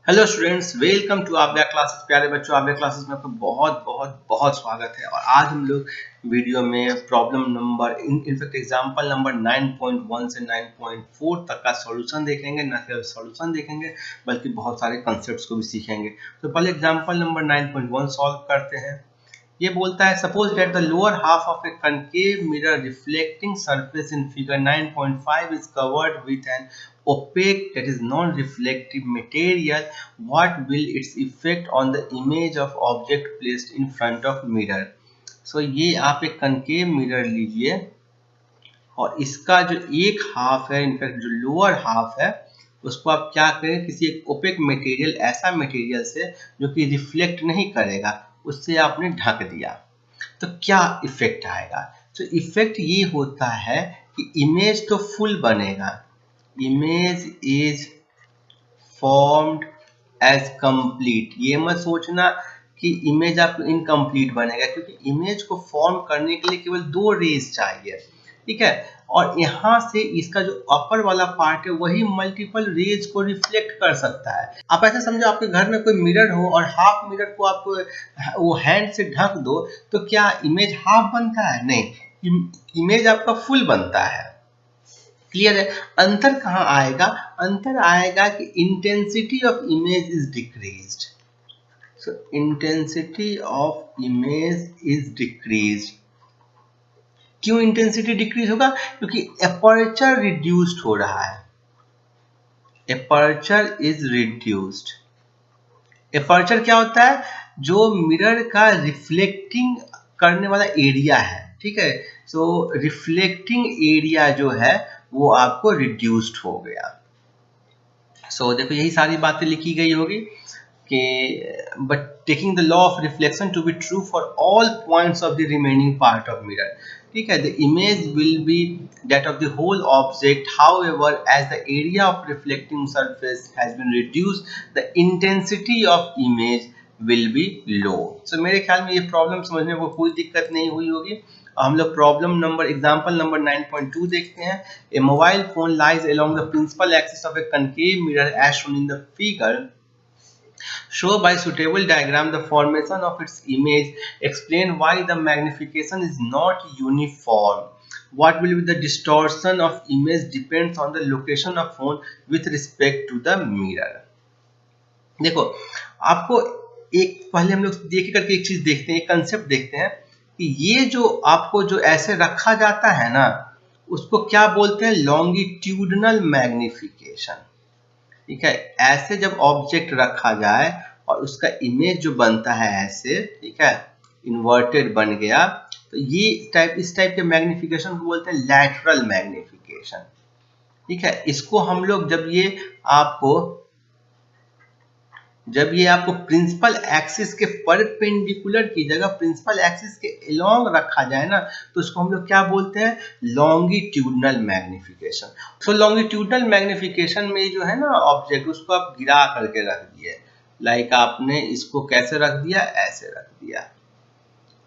Hello students, welcome to आव्या classes. प्यारे बच्चों, आव्या क्लासेस में आपका बहुत बहुत बहुत स्वागत है। और आज हम लोग वीडियो में problem number in fact example number 9.1 से 9.4 तक का सॉल्यूशन देखेंगे। न केवल सॉल्यूशन देखेंगे बल्कि बहुत सारे कॉन्सेप्ट्स को भी सीखेंगे। तो पहले एग्जांपल नंबर 9.1 सॉल्व करते हैं। ये बोलता है suppose that the lower half of A concave mirror reflecting surface in figure 9.5 is covered with an opaque, that is non-reflective material. What will its effect on the image of object placed in front of mirror? So ये आप एक concave mirror लीजिए और इसका जो एक half है, in fact जो लोअर हाफ है, उसको आप क्या करें, किसी एक ओपेक मटेरियल, ऐसा मटेरियल से जो कि रिफ्लेक्ट नहीं करेगा, उससे आपने ढक दिया। तो क्या इफेक्ट आएगा? तो इफेक्ट ये होता है कि इमेज तो फुल बनेगा, image is formed as complete. ये मत सोचना कि इमेज आपको इनकम्प्लीट बनेगा, क्योंकि इमेज को फॉर्म करने के लिए केवल दो रेज चाहिए, ठीक है। और यहाँ से इसका जो अपर वाला पार्ट है वही मल्टीपल रेज को रिफ्लेक्ट कर सकता है। आप ऐसा समझो, आपके घर में कोई मिरर हो और हाफ मिरर को आप वो हैंड से ढक दो, तो क्या इमेज हाफ बनता है? नहीं, इमेज आपका फुल बनता है। क्लियर है? अंतर कहाँ आएगा? अंतर आएगा कि intensity of image is decreased. So intensity of image is decreased. क्यों इंटेंसिटी डिक्रीज होगा? क्योंकि एपर्चर रिड्यूस्ड हो रहा है। Aperture is reduced. एपर्चर क्या होता है? जो मिरर का रिफ्लेक्टिंग करने वाला एरिया है, ठीक है। सो रिफ्लेक्टिंग एरिया जो है वो आपको रिड्यूस्ड हो गया। सो देखो, यही सारी बातें लिखी गई होगी कि but taking the law of reflection to be true for all points of the remaining part of mirror, ठीक है। The image will be that of the whole object. However, as the area of reflecting surface has been reduced, the intensity of image will be low. So मेरे ख्याल में ये problem समझने को कोई दिक्कत नहीं हुई होगी। हम लोग प्रॉब्लम नंबर एग्जांपल नंबर 9.2 देखते हैं। A mobile phone lies along the principal axis of a concave mirror as shown in the figure. Show by suitable diagram the formation of its image. Explain why the magnification is not uniform. What will be the distortion of image depends on the location of phone with respect to the mirror. देखो, आपको एक पहले हम लोग देख करके एक चीज देखते हैं, एक कंसेप्ट देखते हैं कि ये जो आपको जो ऐसे रखा जाता है ना, उसको क्या बोलते हैं? लॉन्गिट्यूडनल मैग्निफिकेशन, ठीक है। ऐसे जब ऑब्जेक्ट रखा जाए और उसका इमेज जो बनता है ऐसे, ठीक है, इन्वर्टेड बन गया, तो ये इस टाइप के मैग्निफिकेशन को बोलते हैं लैटरल मैग्निफिकेशन, ठीक है। इसको हम लोग जब ये आपको प्रिंसिपल एक्सिस के परपेंडिकुलर की जगह प्रिंसिपल एक्सिस के एलोंग रखा जाए ना, तो उसको हम लोग क्या बोलते हैं? Longitudinal magnification. तो लॉन्गिट्यूडनल मैग्निफिकेशन में जो है ना ऑब्जेक्ट, उसको आप गिरा करके रख दिए, लाइक आपने इसको कैसे रख दिया? ऐसे रख दिया।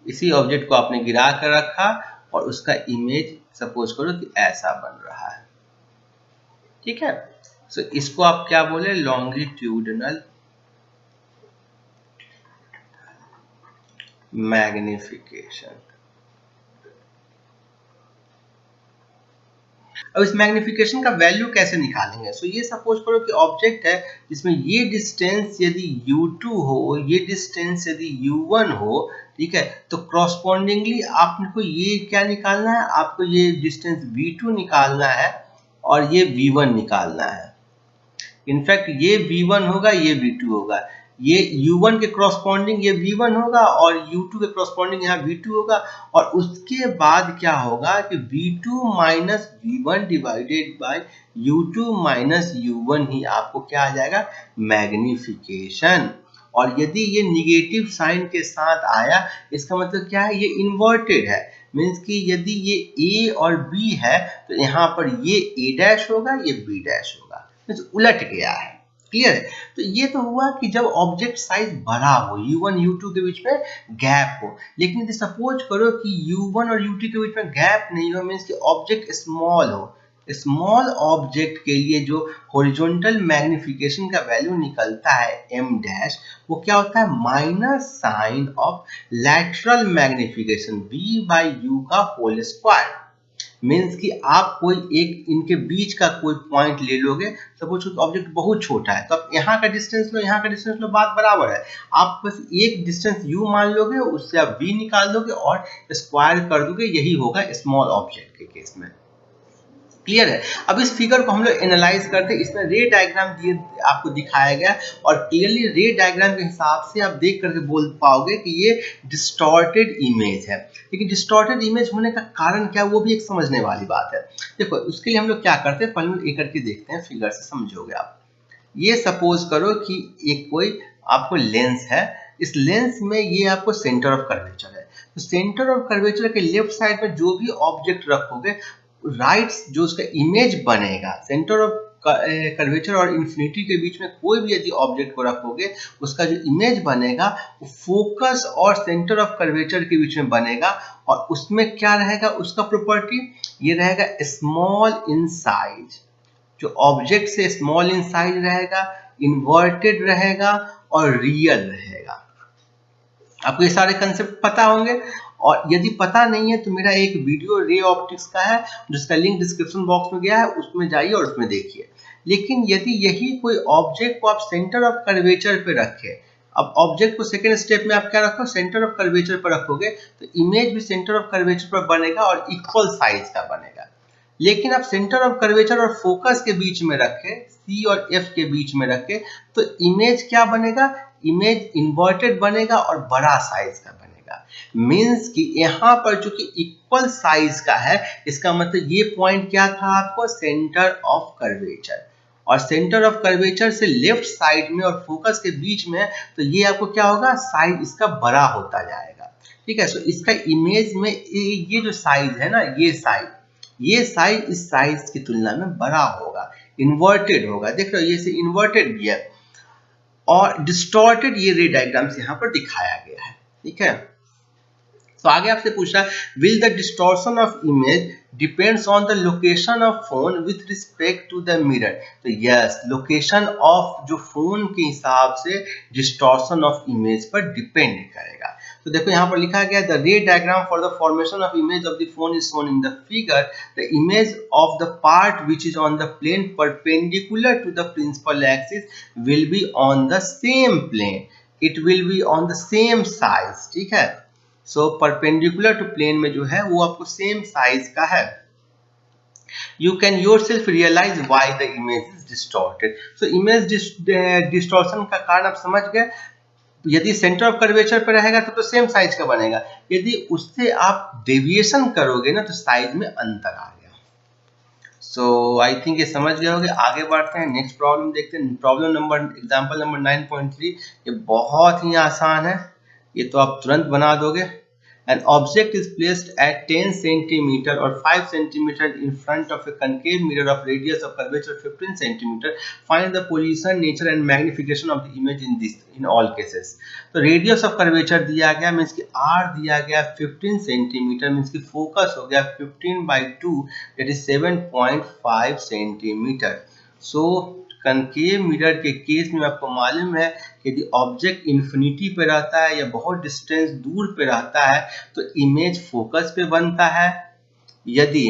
इसी ऑब्जेक्ट को आपने गिरा कर रखा और उसका इमेज सपोज करो कि ऐसा बन रहा है, ठीक है। सो इसको आप क्या बोले? Longitudinal magnification. अब इस मैग्निफिकेशन का वैल्यू कैसे निकालेंगे? सो ये सपोज करो कि ऑब्जेक्ट है जिसमें ये डिस्टेंस यदि u2 हो, ये डिस्टेंस यदि u1 हो, ठीक है, तो क्रॉसपॉन्डिंगली आपको ये क्या निकालना है? आपको ये डिस्टेंस v2 निकालना है और ये v1 निकालना है। इनफैक्ट ये v1 होगा, ये v2 होगा, ये u1 के क्रॉसपॉन्डिंग ये v1 होगा और u2 के क्रॉसपॉन्डिंग यहाँ v2 होगा। और उसके बाद क्या होगा कि v2 minus v1 divided by u2 minus u1 ही आपको क्या आ जाएगा? मैग्निफिकेशन। और यदि ये निगेटिव साइन के साथ आया, इसका मतलब क्या है? ये इन्वर्टेड है। मीन्स कि यदि ये a और b है तो यहाँ पर ये a डैश होगा, ये b डैश होगा, उलट गया है। क्लियर है? तो ये तो हुआ कि जब ऑब्जेक्ट साइज बड़ा हो, u1 u2 के बीच में गैप हो। लेकिन यदि सपोज करो कि u1 और u2 के बीच में गैप नहीं हो, मीन्स कि ऑब्जेक्ट स्मॉल हो, स्मॉल ऑब्जेक्ट के लिए जो हॉरिजॉन्टल मैग्निफिकेशन का वैल्यू निकलता है m डैश, वो क्या होता है minus sign of lateral magnification v by u का होल स्क्वायर। मीन्स कि आप कोई एक इनके बीच का कोई पॉइंट ले लोगे, सपोज ऑब्जेक्ट बहुत छोटा है तो आप यहाँ का डिस्टेंस लो, यहाँ का डिस्टेंस लो, बात बराबर है। आप बस एक डिस्टेंस u मान लोगे, उससे आप v निकाल दोगे और स्क्वायर कर दोगे, यही होगा स्मॉल ऑब्जेक्ट के केस में। क्लियर है। अब इस फिगर को हम लोग एनालाइज करते हैं, इसमें रे डायग्राम दिए आपको दिखाया गया और क्लियरली रे डायग्राम के हिसाब से आप देख करके बोल पाओगे कि ये डिस्टॉर्टेड इमेज है। लेकिन डिस्टॉर्टेड इमेज होने का कारण क्या है वो भी एक समझने वाली बात है। देखो उसके लिए हम लोग क्या करते हैं, पहले एक करके देखते हैं, फिगर से समझोगे आप। ये सपोज करो कि एक कोई आपको लेंस है, इस लेंस में ये आपको सेंटर ऑफ कर्वेचर है, तो सेंटर ऑफ कर्वेचर के लेफ्ट साइड में जो भी ऑब्जेक्ट रखोगे, राइट जो उसका इमेज बनेगा, सेंटर ऑफ कर्वेचर और इन्फिनिटी के बीच में कोई भी यदि ऑब्जेक्ट को रखोगे, उसका जो इमेज बनेगा वो फोकस और सेंटर ऑफ कर्वेचर के बीच में बनेगा। और उसमें क्या रहेगा, उसका प्रॉपर्टी ये रहेगा स्मॉल इन साइज, जो ऑब्जेक्ट से स्मॉल इन साइज रहेगा, इन्वर्टेड रहेगा और रियल रहेगा। आपको ये सारे कंसेप्ट पता होंगे, और यदि पता नहीं है तो मेरा एक वीडियो रे ऑप्टिक्स का है जिसका लिंक डिस्क्रिप्शन बॉक्स में गया है, उसमें जाइए और उसमें देखिए। लेकिन यदि यही कोई ऑब्जेक्ट को आप सेंटर ऑफ कर्वेचर पे रखें, अब ऑब्जेक्ट को सेकेंड स्टेप में आप क्या रखो, सेंटर ऑफ कर्वेचर पर रखोगे, तो इमेज भी सेंटर ऑफ कर्वेचर पर बनेगा और इक्वल साइज का बनेगा। लेकिन आप सेंटर ऑफ कर्वेचर और फोकस के बीच में रखें, C और F के बीच में रखें, तो इमेज क्या बनेगा, इमेज इन्वर्टेड बनेगा और बड़ा साइज का बनेगा। मीन्स कि यहाँ पर जो कि इक्वल साइज का है, इसका मतलब ये पॉइंट क्या था आपको, सेंटर ऑफ कर्वेचर, और सेंटर ऑफ कर्वेचर से लेफ्ट साइड में और फोकस के बीच में, तो ये आपको क्या होगा, साइज इसका बड़ा होता जाएगा। ठीक है, तो इसका इमेज में ये जो साइज है ना, ये साइज इस साइज की तुलना में बड़ा होगा, इन्वर्टेड होगा। देख रहे हो ये से इन्वर्टेड भी है और डिस्टॉर्टेड ये रे डायग्राम से यहाँ पर दिखाया गया है। ठीक है, तो आगे आपसे पूछ रहा है, will the distortion of image depends on the location of phone with respect to the mirror. तो यस, लोकेशन ऑफ जो फोन के हिसाब से डिस्टॉर्शन ऑफ इमेज पर डिपेंड करेगा। तो देखो यहाँ पर लिखा गया, the ray diagram for the formation of image of the phone is shown in the figure. The image of the part which is on the plane perpendicular to the principal axis will be on the same plane, it will be on the same size. ठीक है, so perpendicular to plane में जो है वो आपको same size का है। You can yourself realize why the image is distorted. So image distortion का कारण आप समझ गए। यदि सेंटर ऑफ कर्वेचर पर रहेगा तो सेम साइज का बनेगा, यदि उससे आप डेविएशन करोगे ना तो साइज में अंतर आ गया। सो आई थिंक ये समझ गए होंगे। आगे बढ़ते हैं, नेक्स्ट प्रॉब्लम देखते हैं। Problem number, example number 9.3। ये बहुत ही आसान है, ये तो आप तुरंत बना दोगे। An object is placed at 10 cm or 5 cm in front of a concave mirror of radius of curvature 15 cm. Find the position, nature and magnification of the image in all cases. तो radius of curvature दिया गया, means कि R दिया गया 15 cm, means कि focus हो गया 15/2, that is 7.5 cm. So concave mirror के केस में आपको मालूम है कि यदि ऑब्जेक्ट इन्फिनिटी पे रहता है या बहुत डिस्टेंस दूर पे रहता है तो इमेज फोकस पे बनता है। यदि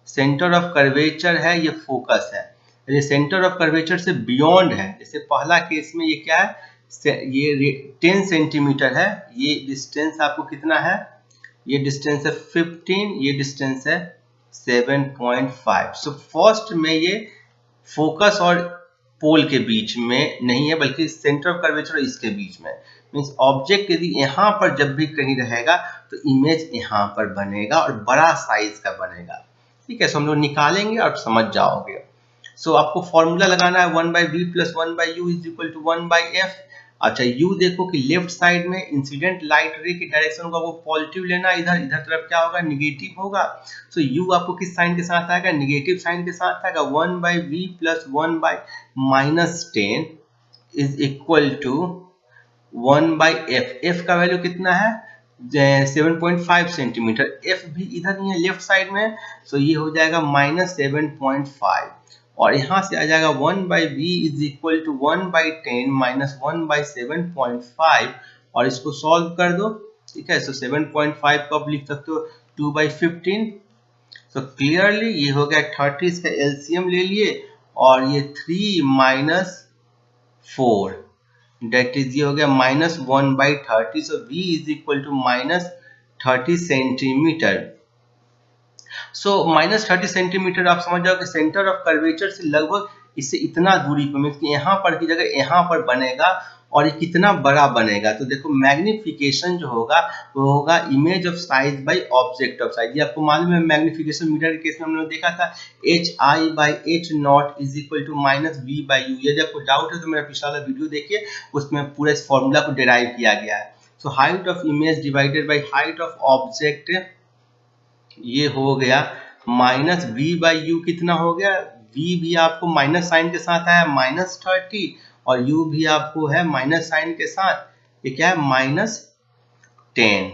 सेंटर ऑफ कर्वेचर है, ये फोकस है। यदि सेंटर ऑफ कर्वेचर से बियॉन्ड है, जैसे पहला केस में ये क्या है, ये 10 सेंटीमीटर है, ये डिस्टेंस आपको कितना है, ये डिस्टेंस है 15, ये डिस्टेंस है 7.5। सो फर्स्ट में ये फोकस और पोल के बीच में नहीं है, बल्कि सेंटर ऑफ कर्वेचर इसके बीच में। मींस ऑब्जेक्ट यदि यहाँ पर जब भी कहीं रहेगा तो इमेज यहाँ पर बनेगा और बड़ा साइज का बनेगा। ठीक है, सो हम लोग निकालेंगे और समझ जाओगे। सो आपको फॉर्मूला लगाना है 1/v + 1/u = 1/f। अच्छा, u देखो कि लेफ्ट साइड में इंसिडेंट लाइट रे की डायरेक्शन को आपको पॉजिटिव लेना, इधर तरफ क्या होगा, निगेटिव होगा। सो u आपको किस साइन के साथ आएगा, निगेटिव साइन के साथ आएगा। 1/v + 1/-10 = 1/f। f का वैल्यू कितना है 7.5 सेंटीमीटर, एफ भी इधर नहीं है लेफ्ट साइड में, सो ये हो जाएगा -7.5 और यहाँ से आ जाएगा 1/b is equal to 1/10 minus 1/7.5 और इसको सॉल्व कर दो, ठीक है। सो 7.5 को आप लिख सकते हो 2/15। सो क्लियरली ये हो गया 30, इसका एलसीएम ले लिए और ये 3 माइनस 4 डेट इज ये हो गया -1/30। So v is equal to -30 centimetre. So -30 centimetre आप समझ जाओ कि सेंटर ऑफ कर्वेचर से लगभग इससे इतना दूरी पर, मीन्स कि यहाँ पर की जगह यहाँ पर बनेगा और ये कितना बड़ा बनेगा। तो देखो मैग्निफिकेशन जो होगा वो होगा image of size by object of size. ये आपको मालूम है मैग्निफिकेशन मीटर के केस में हमने देखा था HI/H0 is equal to -V/U। यदि आपको डाउट है तो मेरा पिछला वाला वीडियो देखिए, उसमें पूरे इस फॉर्मूला को डिराइव किया गया है। So height of image divided by height of object, ये हो गया -V/U। कितना हो गया, V भी आपको माइनस साइन के साथ आया -30 और U भी आपको है माइनस साइन के साथ, ये क्या है -10।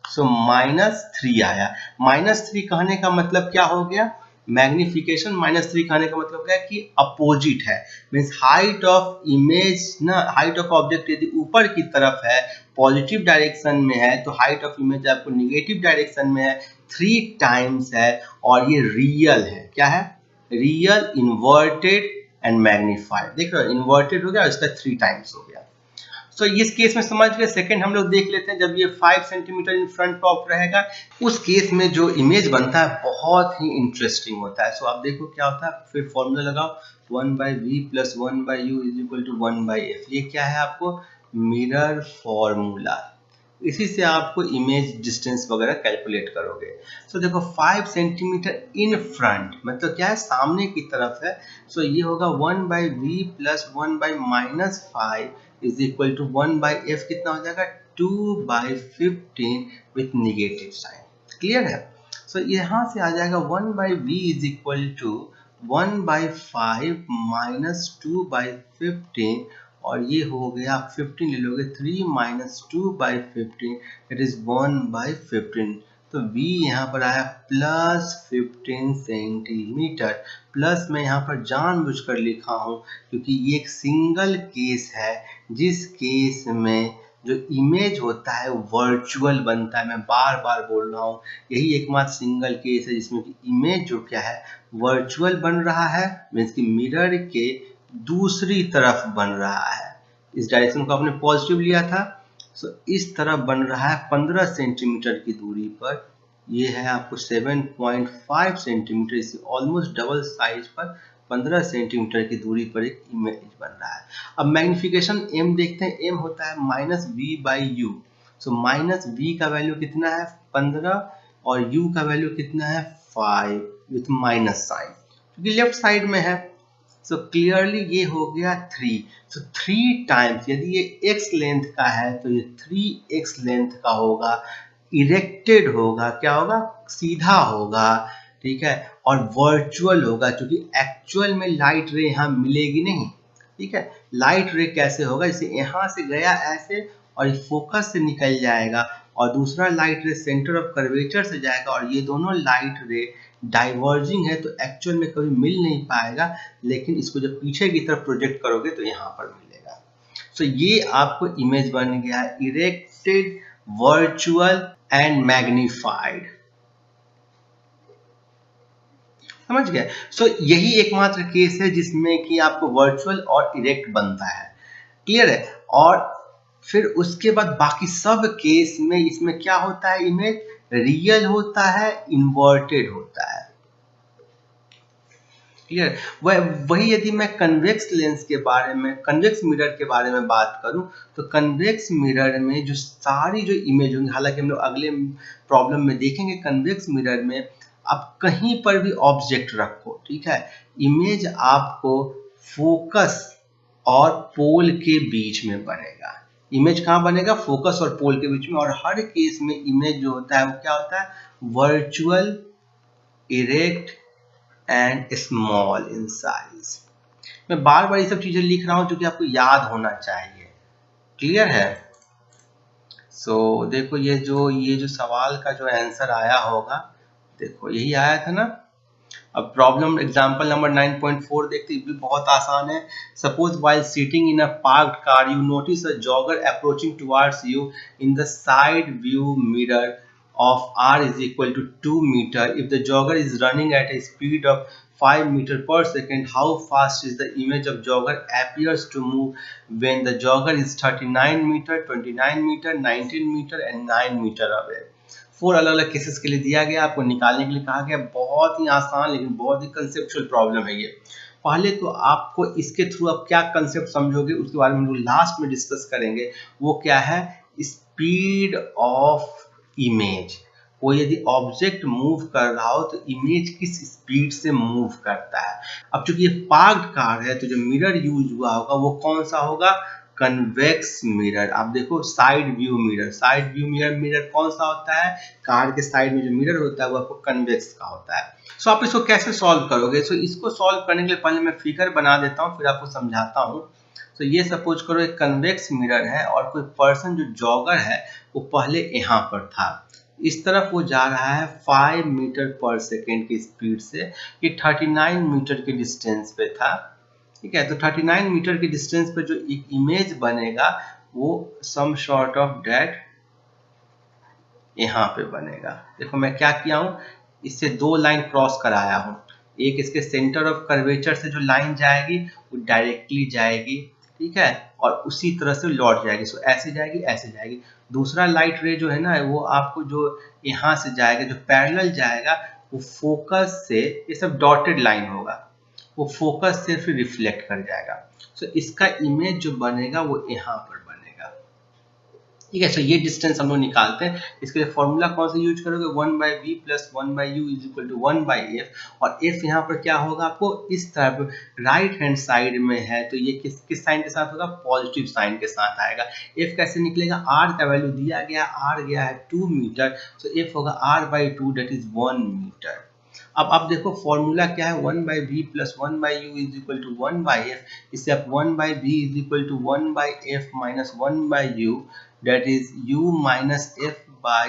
सो -3 आया। -3 कहने का मतलब क्या हो गया, मैग्निफिकेशन -3 कहने का मतलब क्या है कि अपोजिट है, मीन्स हाइट ऑफ इमेज ना, हाइट ऑफ ऑब्जेक्ट यदि ऊपर की तरफ है पॉजिटिव डायरेक्शन में है तो हाइट ऑफ इमेज आपको निगेटिव डायरेक्शन में है 3 टाइम्स है और ये रियल है। क्या है, रियल, इन्वर्टेड एंड मैग्नीफाइड। देख रहे हो इन्वर्टेड हो गया और इसका 3 टाइम्स हो गया। तो इस केस में समझ गए। सेकंड हम लोग देख लेते हैं, जब ये 5 सेंटीमीटर इन फ्रंट ऑफ रहेगा उस केस में जो इमेज बनता है बहुत ही इंटरेस्टिंग होता है। सो आप देखो क्या होता है, फिर फॉर्मूला लगाओ 1/v plus 1/u is equal to 1/f। ये क्या है आपको मिरर फॉर्मूला, इसी से आपको इमेज डिस्टेंस वगैरह कैलकुलेट करोगे। सो देखो 5 सेंटीमीटर इन फ्रंट मतलब क्या है, सामने की तरफ है। सो ये होगा 1/v plus 1/-5 is equal to 1/f। कितना हो जाएगा 2/15 विथ निगेटिव साइन। क्लियर है। सो यहाँ से आ जाएगा 1/v is equal to 1/5 minus 2/15 और ये हो गया, आप 15 ले लोगे 3 माइनस 2/15 इट इज 1/15। तो v यहाँ पर आया +15 सेंटीमीटर। प्लस मैं यहाँ पर जानबूझकर लिखा हूँ क्योंकि ये एक सिंगल केस है जिस केस में जो इमेज होता है वर्चुअल बनता है। मैं बार बार बोल रहा हूँ, यही एकमात्र सिंगल केस है जिसमें कि इमेज जो क्या है वर्चुअल बन रहा है, मीन्स कि मिरर के दूसरी तरफ बन रहा है। इस डायरेक्शन को आपने पॉजिटिव लिया था, सो इस तरफ बन रहा है 15 सेंटीमीटर की दूरी पर। ये है आपको 7.5 सेंटीमीटर, इसे ऑलमोस्ट डबल साइज पर 15 सेंटीमीटर की दूरी पर एक इमेज बन रहा है। अब मैग्निफिकेशन m देखते हैं, m होता है -v/u। सो -v का वैल्यू कितना है 15 और u का वैल्यू कितना है 5 विथ माइनस साइन, क्योंकि लेफ्ट साइड में है। सो क्लियरली ये हो गया 3। सो 3 टाइम्स, यदि ये x लेंथ का है तो ये 3x लेंथ का होगा, इरेक्टेड होगा, क्या होगा सीधा होगा, ठीक है, और वर्चुअल होगा क्योंकि एक्चुअल में लाइट रे यहाँ मिलेगी नहीं। ठीक है, लाइट रे कैसे होगा, इसे यहाँ से गया ऐसे और ये फोकस से निकल जाएगा और दूसरा लाइट रे सेंटर ऑफ कर्वेचर से जाएगा और ये दोनों लाइट रे डाइवर्जिंग है तो एक्चुअल में कभी मिल नहीं पाएगा, लेकिन इसको जब पीछे की तरफ प्रोजेक्ट करोगे तो यहाँ पर मिलेगा। सो ये आपको इमेज बन गया इरेक्टेड, वर्चुअल एंड मैग्नीफाइड। समझ गए। सो यही एकमात्र केस है जिसमें कि आपको वर्चुअल और इरेक्ट बनता है। क्लियर है। और फिर उसके बाद बाकी सब केस में इसमें क्या होता है, इमेज रियल होता है, इन्वर्टेड होता है। क्लियर। वही यदि मैं कन्वेक्स लेंस के बारे में, कन्वेक्स मिरर के बारे में बात करूं तो कन्वेक्स मिरर में जो सारी जो इमेज होंगी, हालांकि हम लोग अगले प्रॉब्लम में देखेंगे, कन्वेक्स मिरर में आप कहीं पर भी ऑब्जेक्ट रखो, ठीक है, इमेज आपको फोकस और पोल के बीच में बनेगा। इमेज कहाँ बनेगा, फोकस और पोल के बीच में। और हर केस में इमेज जो होता है वो क्या होता है, virtual, erect and small in size. मैं बार बार ये सब चीजें लिख रहा हूं क्योंकि आपको याद होना चाहिए। क्लियर है। देखो ये जो सवाल का जो आंसर आया होगा, देखो यही आया था ना। अब प्रॉब्लम एग्जांपल नंबर 9.4 देखते, ये भी बहुत आसान है। Suppose while sitting in a parked car you notice a jogger approaching towards you in the side view mirror of r is equal to 2 meter. If the jogger is running at a speed of 5 meter per second, how fast is the image of jogger appears to move when the jogger is 39 meter, 29 meter, 19 meter and 9 meter away? 4 अलग अलग cases के लिए दिया गया, आपको निकालने के लिए कहा गया। बहुत ही आसान लेकिन बहुत ही कंसेप्चुअल प्रॉब्लम है ये। पहले तो आपको इसके थ्रू आप क्या कंसेप्ट समझोगे उसके बारे में हम लोग लास्ट में डिस्कस करेंगे। वो क्या है? Speed of image. कोई यदि ऑब्जेक्ट मूव कर रहा हो तो इमेज किस स्पीड से मूव करता है। अब चूंकि ये पार्क्ड कार है तो जो मिरर यूज हुआ होगा वो कौन सा होगा? Convex mirror. आप देखो side view mirror, side view mirror कौन सा होता है? कार के साइड में जो मिरर होता है वो आपको कन्वेक्स का होता है। आप इसको कैसे सॉल्व करोगे? इसको सॉल्व करने के लिए पहले मैं फिगर बना देता हूँ, फिर आपको समझाता हूँ। ये सपोज करो एक कन्वेक्स मिरर है और कोई पर्सन जो जॉगर है वो पहले यहाँ पर था, इस तरफ वो जा रहा है 5 मीटर पर सेकेंड की स्पीड से। ये 39 मीटर के डिस्टेंस पे था, ठीक है। तो 39 मीटर के डिस्टेंस पे जो एक इमेज बनेगा वो सम शॉर्ट ऑफ डैट यहाँ पे बनेगा। देखो मैं क्या किया हूँ, इससे दो लाइन क्रॉस कराया हूँ। एक इसके सेंटर ऑफ कर्वेचर से जो लाइन जाएगी वो डायरेक्टली जाएगी, ठीक है, और उसी तरह से लौट जाएगी। ऐसे जाएगी ऐसे जाएगी। दूसरा लाइट रे जो है ना वो आपको जो यहाँ से जाएगा, जो पैरेलल जाएगा, वो फोकस से, ये सब डॉटेड लाइन होगा, वो फोकस से फिर रिफ्लेक्ट कर जाएगा। इसका इमेज जो बनेगा वो यहाँ पर बनेगा, ठीक है। ये डिस्टेंस हम लोग निकालते हैं। इसके लिए फॉर्मूला कौन सा यूज करोगे? 1/v plus 1/u is equal to 1/f। और f यहाँ पर क्या होगा? आपको इस तरफ राइट हैंड साइड में है तो ये किस साइन के साथ होगा? पॉजिटिव साइन के साथ आएगा। f कैसे निकलेगा? r का वैल्यू दिया गया, r गया है 2 मीटर, तो f होगा r/2 दैट इज 1 मीटर। अब आप देखो फॉर्मूला क्या है? 1/v plus 1/u is equal to 1/f। इससे आप 1/v is equal to 1/f minus 1/u, that is u minus f by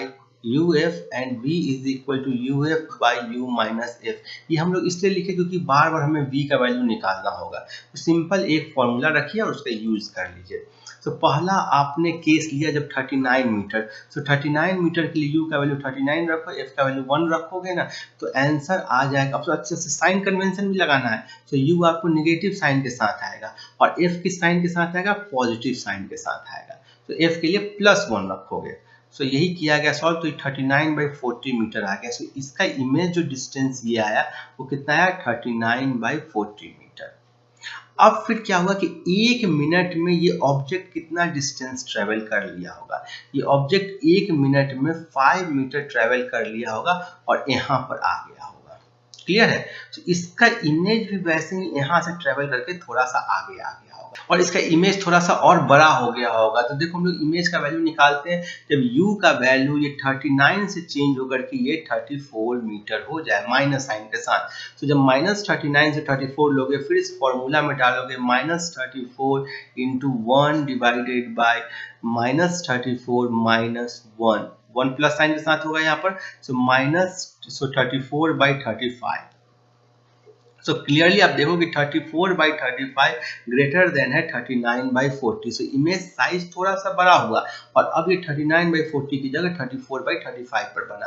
uf and v is equal to uf by u minus f। ये हम लोग इसलिए लिखे क्योंकि बार बार हमें v का वैल्यू निकालना होगा। तो सिंपल एक फॉर्मूला रखिए और उसका यूज कर लीजिए। पहला आपने केस लिया जब 39 मीटर, 39 मीटर के लिए u का वैल्यू 39 रखो, f का वैल्यू 1 रखोगे ना तो आंसर आ जाएगा। अब अच्छे से साइन कन्वेंशन भी लगाना है, u आपको नेगेटिव साइन के साथ आएगा और f किस साइन के साथ आएगा? पॉजिटिव साइन के साथ आएगा। तो f के लिए +1 रखोगे। यही किया गया सॉल्व, तो 39/40 मीटर आ गया। इसका इमेज जो डिस्टेंस ये आया वो कितना आया? 39/40 मीटर। अब फिर क्या हुआ कि 1 मिनट में ये ऑब्जेक्ट कितना डिस्टेंस ट्रेवल कर लिया होगा? ये ऑब्जेक्ट 1 मिनट में 5 मीटर ट्रेवल कर लिया होगा और यहाँ पर आ गया होगा। क्लियर है? तो इसका इमेज भी वैसे ही यहाँ से ट्रेवल करके थोड़ा सा आगे आ गया होगा और इसका इमेज थोड़ा सा और बड़ा हो गया होगा। तो देखो हम लोग इमेज का वैल्यू निकालते हैं। जब u का वैल्यू ये 39 से चेंज होकर के ये 34 मीटर हो जाए माइनस साइन के साथ, तो जब -39 से 34 लोगे फिर इस फॉर्मूला में डालोगे -34 into 1 divided by -34 minus 1, 1 plus sign के साथ होगा यहाँ पर। 34/35। क्लियरली आप देखोगे 34/35 ग्रेटर देन है 39/40। इमेज साइज थोड़ा सा बड़ा हुआ और अब ये 39/40 की जगह 34/35 पर बना।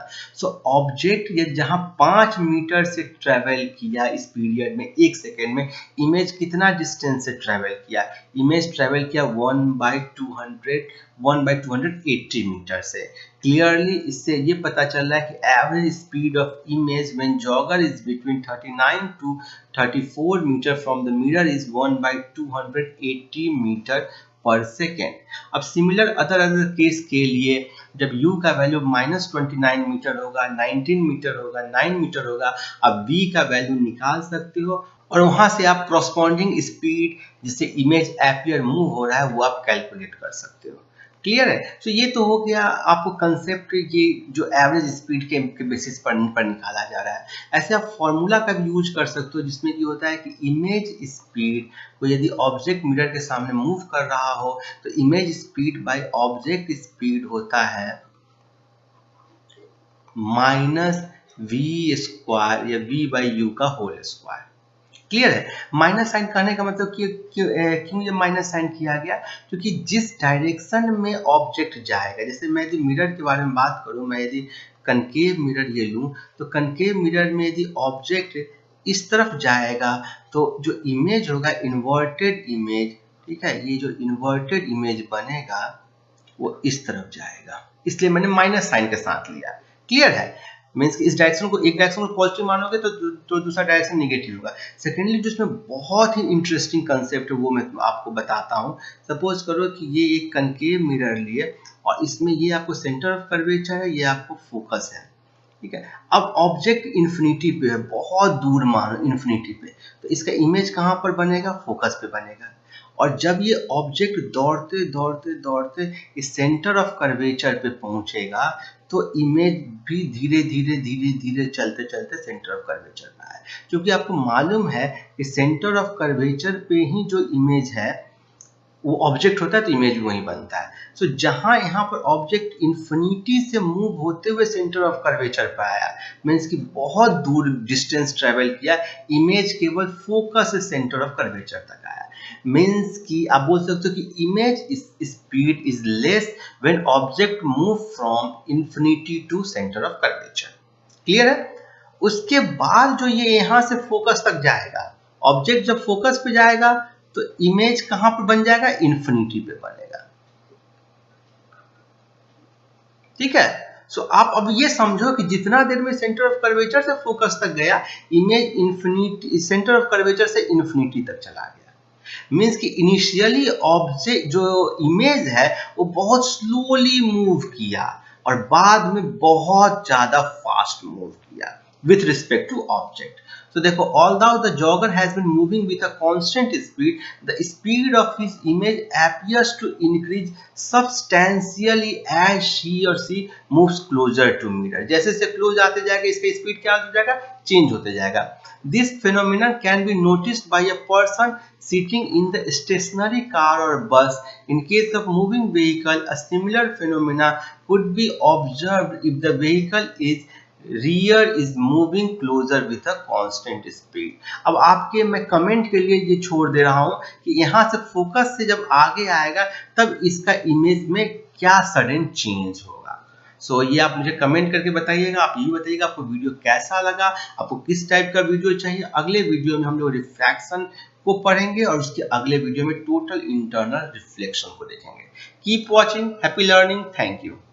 ऑब्जेक्ट ये जहां 5 मीटर से ट्रेवल किया इस पीरियड में, 1 सेकेंड में, इमेज कितना डिस्टेंस से ट्रेवल किया? इमेज ट्रेवल किया 1/280 मीटर से। क्लियरली इससे ये पता चल रहा है कि average speed of image when jogger is between 39 to 34 metre from the mirror is 1/280 metre per second. अब सिमिलर अदर केस के लिए जब u का वैल्यू -29 मीटर होगा, 19 मीटर होगा, 9 मीटर होगा, अब v का वैल्यू निकाल सकते हो और वहां से आप कॉरस्पॉन्डिंग स्पीड जिससे इमेज एपियर मूव हो रहा है वो आप कैलकुलेट कर सकते हो। क्लियर है। तो ये तो हो गया आपको कंसेप्ट, ये जो एवरेज स्पीड के बेसिस पर निकाला जा रहा है। ऐसे आप फॉर्मूला का भी यूज कर सकते हो जिसमें कि होता है कि इमेज स्पीड को यदि ऑब्जेक्ट मिरर के सामने मूव कर रहा हो तो image speed by object speed होता है माइनस वी स्क्वायर या वी बाई यू का होल स्क्वायर। क्लियर है। माइनस साइन करने का मतलब क्यों ये माइनस साइन किया गया, क्योंकि जिस डायरेक्शन में ऑब्जेक्ट जाएगा, जैसे मैं यदि मिरर के बारे में बात करूं, मैं यदि कनकेव मिरर ये लूं तो कनकेव मिरर में यदि ऑब्जेक्ट इस तरफ जाएगा तो जो इमेज होगा इन्वर्टेड इमेज, ठीक है, ये जो इन्वर्टेड इमेज बनेगा वो इस तरफ जाएगा, इसलिए मैंने माइनस साइन के साथ लिया। क्लियर है। मीन्स इस डायरेक्शन को, एक डायरेक्शन को पॉजिटिव मानोगे तो दूसरा डायरेक्शन नेगेटिव होगा। सेकेंडली जो इसमें बहुत ही इंटरेस्टिंग कंसेप्ट है वो मैं आपको बताता हूँ। सपोज करो कि ये एक कनकेव मिरर लिए और इसमें ये आपको सेंटर ऑफ कर्वेचर है, ये आपको फोकस है, ठीक है। अब ऑब्जेक्ट इन्फिनिटी पे है, बहुत दूर मानो इन्फिनिटी पे, तो इसका इमेज कहाँ पर बनेगा, फोकस पे बनेगा। और जब ये ऑब्जेक्ट दौड़ते दौड़ते दौड़ते इस सेंटर ऑफ कर्वेचर पे पहुंचेगा तो इमेज भी धीरे धीरे धीरे धीरे चलते चलते सेंटर ऑफ कर्वेचर पे आए, क्योंकि आपको मालूम है कि सेंटर ऑफ कर्वेचर पे ही जो इमेज है वो ऑब्जेक्ट होता है तो इमेज भी वहीं बनता है। सो जहां यहाँ पर ऑब्जेक्ट इन्फिनिटी से मूव होते हुए सेंटर ऑफ कर्वेचर पर आया, मीन्स कि बहुत दूर डिस्टेंस ट्रेवल किया, इमेज केवल फोकस से सेंटर ऑफ कर्वेचर तक आया। मीन्स कि आप बोल सकते हो कि image speed is less when object move from infinity to centre of curvature. Clear है। उसके बाद जो ये यहाँ से फोकस तक जाएगा, ऑब्जेक्ट जब फोकस पे जाएगा तो इमेज कहां पर बन जाएगा, इन्फिनिटी पे बनेगा। ठीक है। सो आप अब ये समझो कि जितना देर में सेंटर ऑफ कर्वेचर से फोकस तक गया, image infinity, centre of curvature से इन्फिनिटी तक चला गया। मीन्स कि इनिशियली ऑब्जेक्ट जो इमेज है वो बहुत स्लोली मूव किया और बाद में बहुत ज्यादा फास्ट मूव किया with respect to object. So therefore, although the jogger has been moving with a constant speed, the speed of his image appears to increase substantially as he or she moves closer to mirror. जैसे जैसे close आते जाएगा इसका speed क्या हो जाएगा, change होते जाएगा। This phenomenon can be noticed by a person sitting in the stationary car or bus. In case of moving vehicle, a similar phenomena could be observed if the vehicle is rear is moving closer with a constant speed. अब आपके मैं comment के लिए ये छोड़ दे रहा हूं कि यहां से फोकस से जब आगे आएगा तब इसका इमेज में क्या सडन चेंज होगा। सो ये आप मुझे कमेंट करके बताइएगा। आप ये बताइएगा आपको वीडियो कैसा लगा, आपको किस टाइप का वीडियो चाहिए। अगले वीडियो में हम लोग रिफ्रैक्शन को पढ़ेंगे और उसके अगले वीडियो में टोटल इंटरनल रिफ्लेक्शन को देखेंगे। Keep watching, happy learning, thank you.